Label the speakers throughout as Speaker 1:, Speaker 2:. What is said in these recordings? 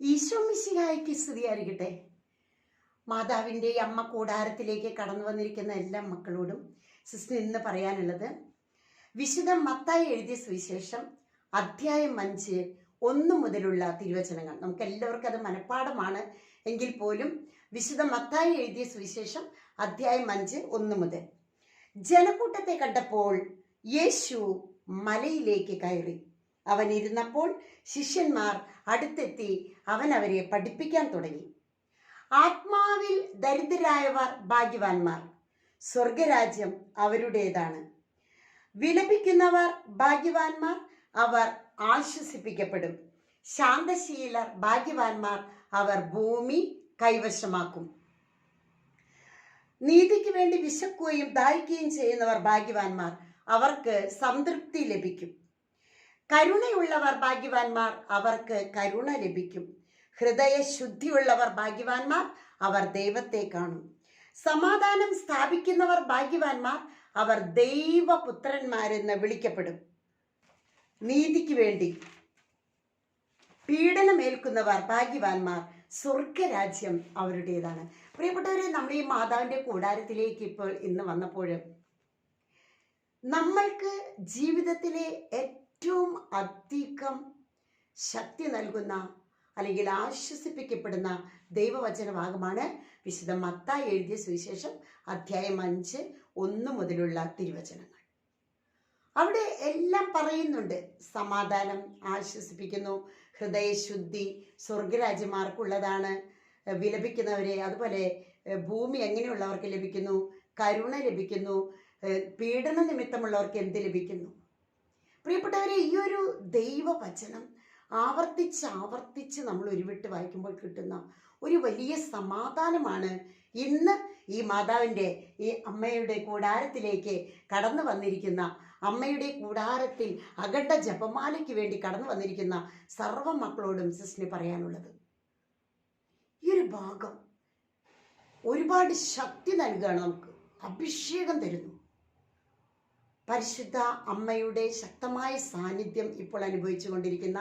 Speaker 1: ഈശോ മിശിഹായ്ക്ക് സ്തുതിയായിരിക്കട്ടെ. മാതാവിൻ്റെ അമ്മ കൂടാരത്തിലേക്ക് കടന്നു വന്നിരിക്കുന്ന എല്ലാ മക്കളോടും സിസ്റ്റർ ഇന്ന് പറയാനുള്ളത്, വിശുദ്ധ മത്തായി എഴുതിയ സുവിശേഷം അധ്യായം 5 1 മുതലുള്ള തിരുവചനങ്ങൾ. നമുക്ക് എല്ലാവർക്കും അത് മനഃപ്പാഠമാണ്. എങ്കിൽ പോലും വിശുദ്ധ മത്തായി എഴുതിയ സുവിശേഷം അധ്യായം 5 1 മുതൽ. ജനക്കൂട്ടത്തെ കണ്ടപ്പോൾ യേശു മലയിലേക്ക് കയറി. അവൻ ഇരുന്നപ്പോൾ ശിഷ്യന്മാർ അടുത്തെത്തി അവൻ അവരെ പഠിപ്പിക്കാൻ തുടങ്ങി. ആത്മാവിൽ ദരിദ്രരായവർ ഭാഗ്യവാന്മാർ, സ്വർഗരാജ്യം അവരുടേതാണ്. വിലപിക്കുന്നവർ ഭാഗ്യവാന്മാർ, അവർ ആശ്വസിപ്പിക്കപ്പെടും. ശാന്തശീലർ ഭാഗ്യവാന്മാർ, അവർ ഭൂമി കൈവശമാക്കും. നീതിക്ക് വേണ്ടി വിശക്കുകയും ദാഹിക്കുകയും ചെയ്യുന്നവർ ഭാഗ്യവാന്മാർ, അവർക്ക് സംതൃപ്തി ലഭിക്കും. കരുണയുള്ളവർ ഭാഗ്യവാന്മാർ, അവർക്ക് കരുണ ലഭിക്കും. ഹൃദയശുദ്ധിയുള്ളവർ ഭാഗ്യവാന്മാർ, അവർ ദൈവത്തെ കാണും. സമാധാനം സ്ഥാപിക്കുന്നവർ ഭാഗ്യവാന്മാർ, അവർ ദൈവപുത്രന്മാരെന്ന് വിളിക്കപ്പെടും. നീതിക്ക് വേണ്ടി പീഡനമേൽക്കുന്നവർ ഭാഗ്യവാന്മാർ, സ്വർഗരാജ്യം അവരുടേതാണ്. പ്രിയപ്പെട്ടവരെ, നമ്മൾ ഈ മാതാവിൻ്റെ കൂടാരത്തിലേക്ക് ഇപ്പോൾ ഇന്ന് വന്നപ്പോൾ നമ്മൾക്ക് ജീവിതത്തിലെ ഏറ്റവും അധികം ശക്തി നൽകുന്ന അല്ലെങ്കിൽ ആശ്വസിപ്പിക്കപ്പെടുന്ന ദൈവവചന ഭാഗമാണ് വിശുദ്ധ മത്തായി എഴുതിയ സുവിശേഷം അധ്യായം 5 1 മുതലുള്ള തിരുവചനങ്ങൾ. അവിടെ എല്ലാം പറയുന്നുണ്ട്. സമാധാനം ആശ്വസിപ്പിക്കുന്നു, ഹൃദയശുദ്ധി സ്വർഗരാജ്യമാർക്കുള്ളതാണ്, വിലപിക്കുന്നവരെ, അതുപോലെ ഭൂമി എങ്ങനെയുള്ളവർക്ക് ലഭിക്കുന്നു, കരുണ ലഭിക്കുന്നു, പീഡന നിമിത്തമുള്ളവർക്ക് എന്ത് ലഭിക്കുന്നു. പ്രിയപ്പെട്ടവരെ, ഈ ഒരു ദൈവവചനം ആവർത്തിച്ച് നമ്മൾ ഉരുവിട്ട് വായിക്കുമ്പോൾ കിട്ടുന്ന ഒരു വലിയ സമാധാനമാണ് ഇന്ന് ഈ മാതാവിൻ്റെ ഈ അമ്മയുടെ കൂടാരത്തിലേക്ക് കടന്നു വന്നിരിക്കുന്ന, അമ്മയുടെ കൂടാരത്തിൽ അഖണ്ഡ ജപമാലയ്ക്ക് വേണ്ടി കടന്നു വന്നിരിക്കുന്ന സർവ്വ മക്കളോടും സിസ്റ്ററിന് പറയാനുള്ളത്, ഈ ഒരു ഭാഗം ഒരുപാട് ശക്തി നൽകുകയാണ്, നമുക്ക് അഭിഷേകം തരുന്നു. പരിശുദ്ധ അമ്മയുടെ ശക്തമായ സാന്നിധ്യം ഇപ്പോൾ അനുഭവിച്ചു കൊണ്ടിരിക്കുന്ന,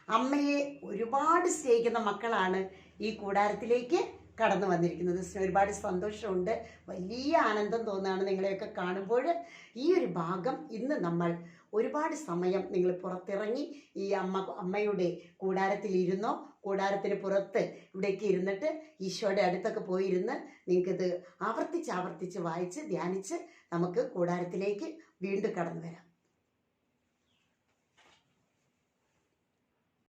Speaker 1: അമ്മയെ ഒരുപാട് സ്നേഹിക്കുന്ന മക്കളാണ് ഈ കൂടാരത്തിലേക്ക് കടന്നു വന്നിരിക്കുന്നത്. ഒരുപാട് സന്തോഷമുണ്ട്, വലിയ ആനന്ദം തോന്നുകയാണ് നിങ്ങളെയൊക്കെ കാണുമ്പോൾ. ഈ ഒരു ഭാഗം ഇന്ന് നമ്മൾ ഒരുപാട് സമയം നിങ്ങൾ പുറത്തിറങ്ങി ഈ അമ്മയുടെ കൂടാരത്തിലിരുന്നോ, കൂടാരത്തിന് പുറത്ത് ഇവിടേക്ക് ഇരുന്നിട്ട് ഈശോയുടെ അടുത്തൊക്കെ പോയിരുന്ന് നിങ്ങൾക്കിത് ആവർത്തിച്ച് വായിച്ച് ധ്യാനിച്ച് നമുക്ക് കൂടാരത്തിലേക്ക് വീണ്ടും കടന്നു വരാം.